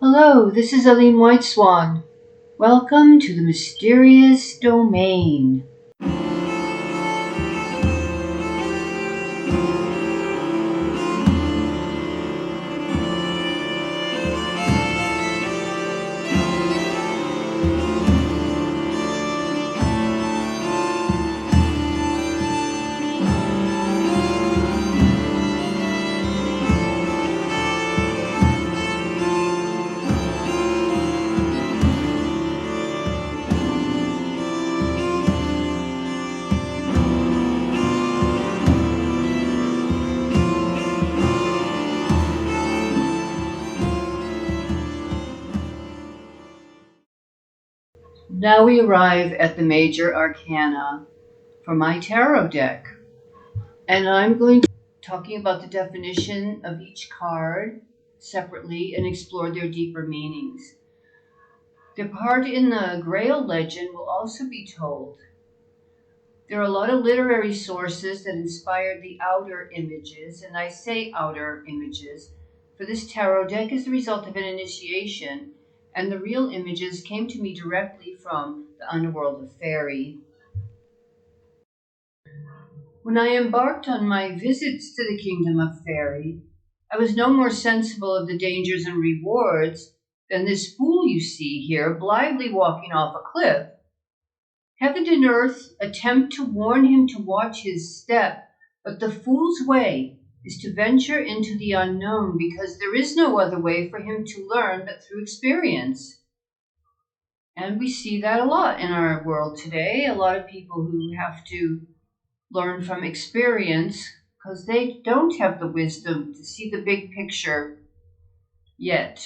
Hello, this is Aline Whiteswan. Welcome to the mysterious domain. Now we arrive at the major arcana for my tarot deck. And I'm going to be talking about the definition of each card separately and explore their deeper meanings. Their part in the Grail legend will also be told. There are a lot of literary sources that inspired the outer images, and I say outer images, for this tarot deck is the result of an initiation, and the real images came to me directly from the underworld of Faery. When I embarked on my visits to the kingdom of Faery, I was no more sensible of the dangers and rewards than this fool you see here blithely walking off a cliff. Heaven and earth attempt to warn him to watch his step, but the fool's way is to venture into the unknown because there is no other way for him to learn but through experience. And we see that a lot in our world today. A lot of people who have to learn from experience because they don't have the wisdom to see the big picture yet.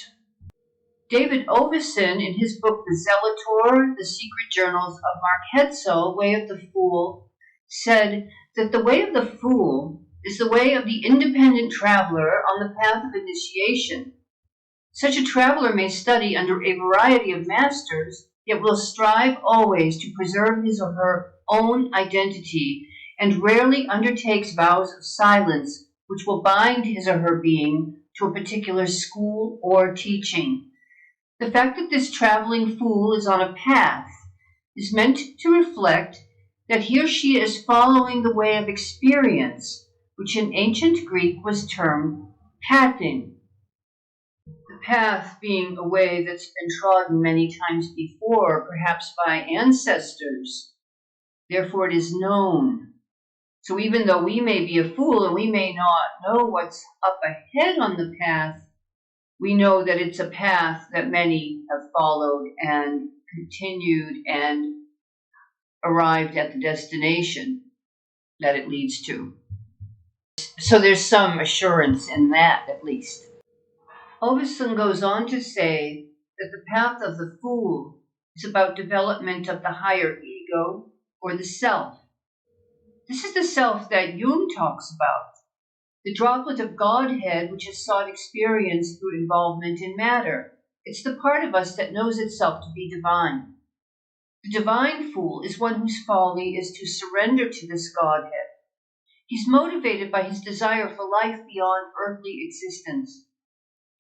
David Oveson, in his book The Zelator, The Secret Journals of Mark Hetzel, Way of the Fool, said that the way of the fool is the way of the independent traveler on the path of initiation. Such a traveler may study under a variety of masters, yet will strive always to preserve his or her own identity, and rarely undertakes vows of silence which will bind his or her being to a particular school or teaching. The fact that this traveling fool is on a path is meant to reflect that he or she is following the way of experience, which in ancient Greek was termed pathing. The path being a way that's been trodden many times before, perhaps by ancestors. Therefore, it is known. So even though we may be a fool and we may not know what's up ahead on the path, we know that it's a path that many have followed and continued and arrived at the destination that it leads to. So there's some assurance in that, at least. Oveson goes on to say that the path of the fool is about development of the higher ego or the self. This is the self that Jung talks about. The droplet of Godhead which has sought experience through involvement in matter. It's the part of us that knows itself to be divine. The divine fool is one whose folly is to surrender to this Godhead. He's motivated by his desire for life beyond earthly existence.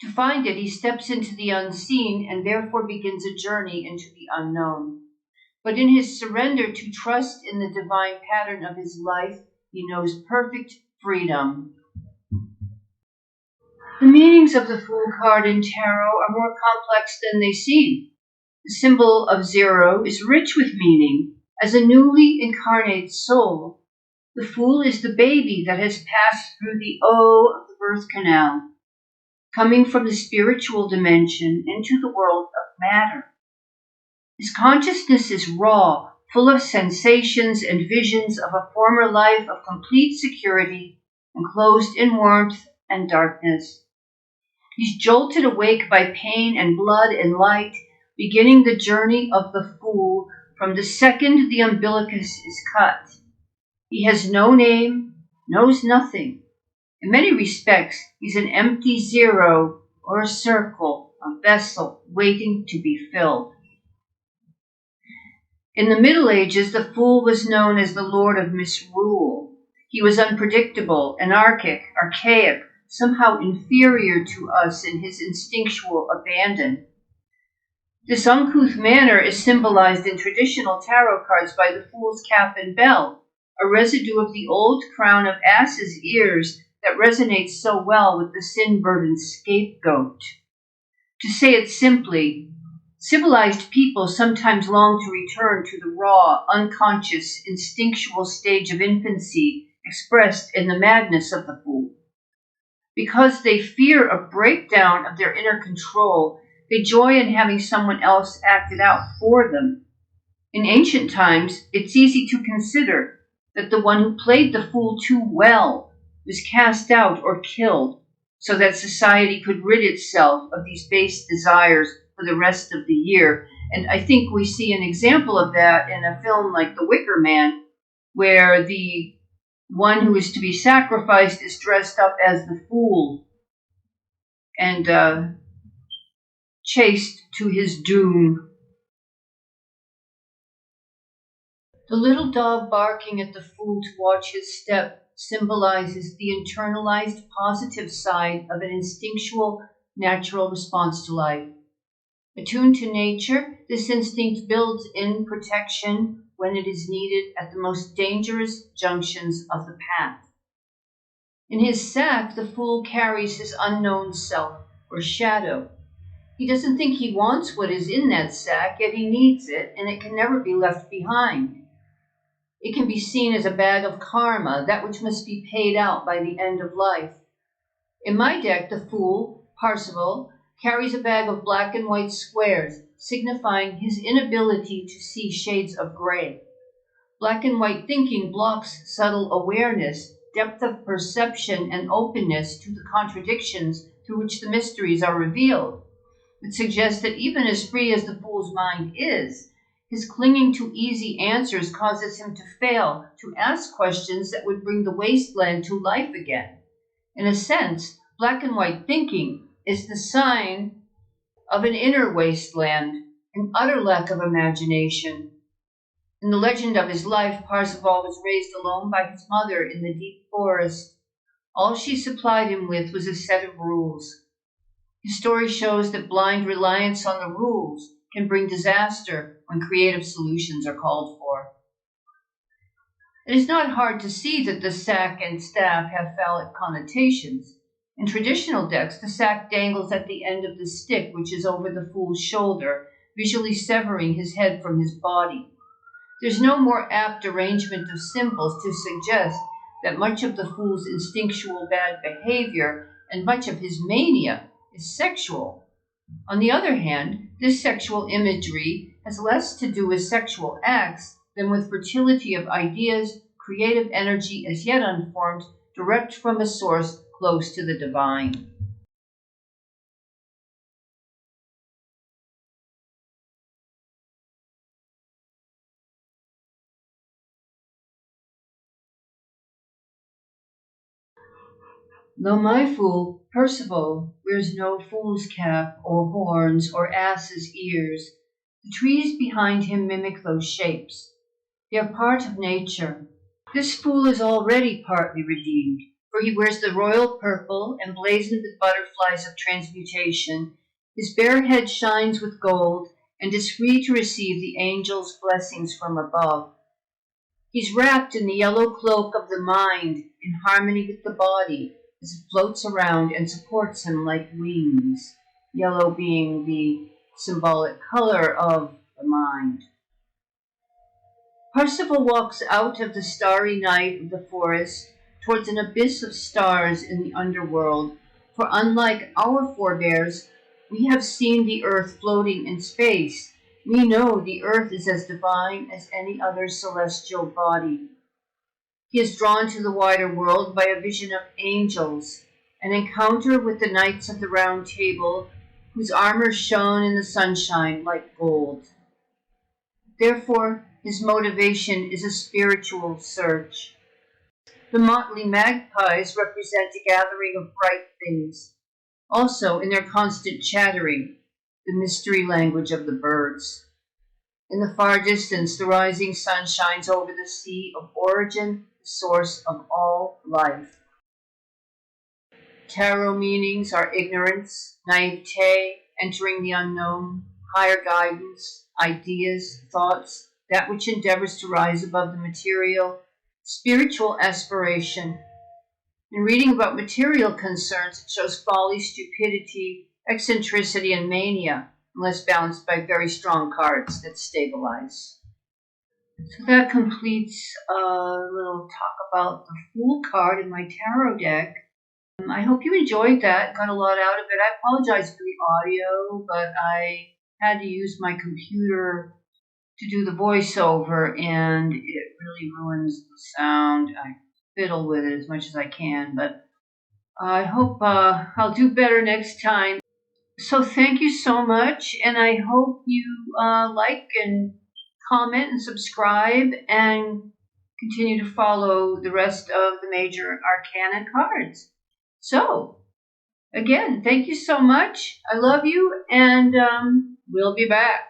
To find it, he steps into the unseen and therefore begins a journey into the unknown. But in his surrender to trust in the divine pattern of his life, he knows perfect freedom. The meanings of the Fool card in tarot are more complex than they seem. The symbol of 0 is rich with meaning. As a newly incarnate soul, the Fool is the baby that has passed through the O of the birth canal, coming from the spiritual dimension into the world of matter. His consciousness is raw, full of sensations and visions of a former life of complete security, enclosed in warmth and darkness. He's jolted awake by pain and blood and light, beginning the journey of the fool from the second the umbilicus is cut. He has no name, knows nothing. In many respects, he's an empty 0 or a circle, a vessel waiting to be filled. In the Middle Ages, the fool was known as the Lord of Misrule. He was unpredictable, anarchic, archaic, somehow inferior to us in his instinctual abandon. This uncouth manner is symbolized in traditional tarot cards by the Fool's Cap and Bell, a residue of the old crown of ass's ears that resonates so well with the sin-burdened scapegoat. To say it simply, civilized people sometimes long to return to the raw, unconscious, instinctual stage of infancy expressed in the madness of the fool. Because they fear a breakdown of their inner control, they joy in having someone else act it out for them. In ancient times, it's easy to consider that the one who played the fool too well was cast out or killed, so that society could rid itself of these base desires for the rest of the year. And I think we see an example of that in a film like The Wicker Man, where the one who is to be sacrificed is dressed up as the fool and chased to his doom. The little dog barking at the fool to watch his step symbolizes the internalized positive side of an instinctual, natural response to life. Attuned to nature, this instinct builds in protection when it is needed at the most dangerous junctions of the path. In his sack, the fool carries his unknown self, or shadow. He doesn't think he wants what is in that sack, yet he needs it, and it can never be left behind. It can be seen as a bag of karma, that which must be paid out by the end of life. In my deck, the fool, Perceval, carries a bag of black and white squares, signifying his inability to see shades of gray. Black and white thinking blocks subtle awareness, depth of perception, and openness to the contradictions through which the mysteries are revealed. It suggests that even as free as the fool's mind is, his clinging to easy answers causes him to fail to ask questions that would bring the wasteland to life again. In a sense, black and white thinking is the sign of an inner wasteland, an utter lack of imagination. In the legend of his life, Perceval was raised alone by his mother in the deep forest. All she supplied him with was a set of rules. His story shows that blind reliance on the rules can bring disaster when creative solutions are called for. It is not hard to see that the sack and staff have phallic connotations. In traditional decks, the sack dangles at the end of the stick, which is over the fool's shoulder, visually severing his head from his body. There's no more apt arrangement of symbols to suggest that much of the fool's instinctual bad behavior and much of his mania is sexual. On the other hand, this sexual imagery has less to do with sexual acts than with fertility of ideas, creative energy as yet unformed, direct from a source close to the divine. Though my fool, Perceval, wears no fool's cap or horns or ass's ears, the trees behind him mimic those shapes. They are part of nature. This fool is already partly redeemed, for he wears the royal purple emblazoned with butterflies of transmutation. His bare head shines with gold and is free to receive the angel's blessings from above. He's wrapped in the yellow cloak of the mind in harmony with the body, as it floats around and supports him like wings, yellow being the symbolic color of the mind. Perceval walks out of the starry night of the forest towards an abyss of stars in the underworld, for unlike our forebears, we have seen the earth floating in space. We know the earth is as divine as any other celestial body. He is drawn to the wider world by a vision of angels, an encounter with the knights of the Round Table, whose armor shone in the sunshine like gold. Therefore, his motivation is a spiritual search. The motley magpies represent a gathering of bright things, also in their constant chattering, the mystery language of the birds. In the far distance, the rising sun shines over the sea of origin, the source of all life. Tarot meanings are ignorance, naivete, entering the unknown, higher guidance, ideas, thoughts, that which endeavors to rise above the material, spiritual aspiration. In reading about material concerns, it shows folly, stupidity, eccentricity, and mania, unless balanced by very strong cards that stabilize. So that completes a little talk about the Fool card in my tarot deck. I hope you enjoyed that, got a lot out of it. I apologize for the audio, but I had to use my computer to do the voiceover, and it really ruins the sound. I fiddle with it as much as I can, but I hope I'll do better next time. So thank you so much, and I hope you like and comment and subscribe and continue to follow the rest of the major Arcana cards. So, again, thank you so much. I love you, and we'll be back.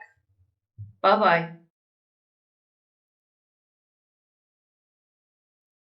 Bye-bye.